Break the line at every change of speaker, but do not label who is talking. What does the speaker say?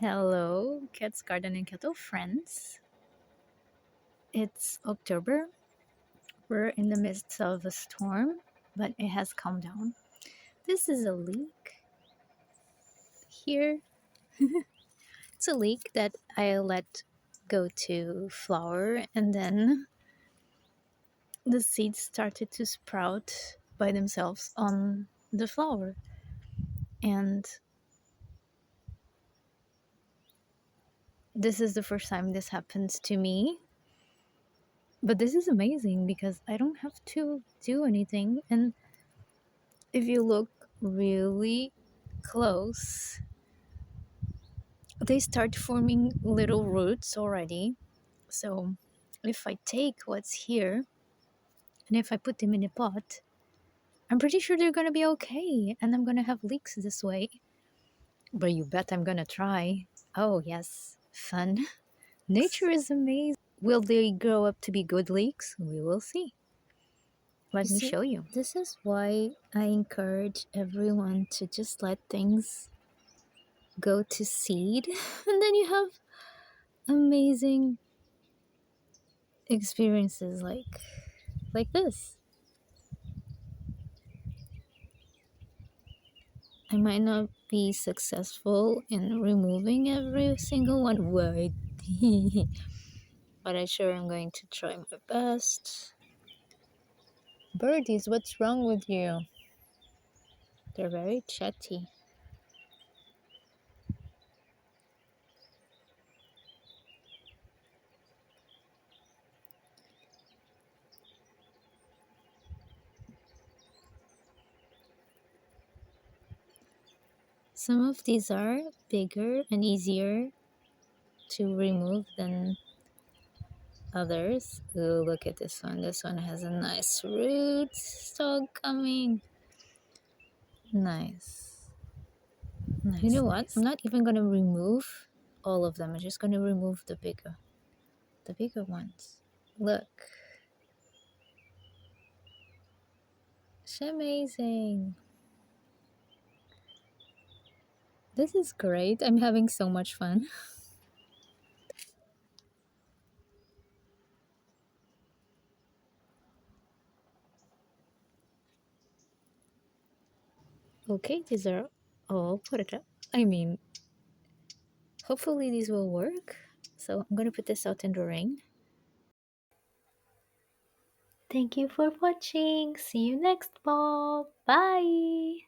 Hello, CatsGarden&Kettle friends. It's October. We're in the midst of a storm, but it has calmed down. This is a leek here. It's a leek that I let go to flower, and then the seeds started to sprout by themselves on the flower. And this is the first time this happens to me. But this is amazing because I don't have to do anything. And if you look really close, they start forming little roots already. So if I take what's here and if I put them in a pot, I'm pretty sure they're gonna be okay and I'm gonna have leeks this way. But you bet I'm gonna try. Oh, yes, fun. Nature is amazing. Will they grow up to be good leeks? We will see. Let me show you. This is why I encourage everyone to just let things go to seed and then you have amazing experiences like this. I might not be successful in removing every single one, word, but I sure am going to try my best. Birdies, what's wrong with you? They're very chatty. Some of these are bigger and easier to remove than others. Oh, look at this one. This one has a nice root stock coming. Nice. Nice. You know what? I'm not even going to remove all of them. I'm just going to remove the bigger ones. Look. It's amazing. This is great. I'm having so much fun. Okay, these are all put it up. I mean, hopefully these will work. So I'm going to put this out in the rain. Thank you for watching. See you next ball. Bye.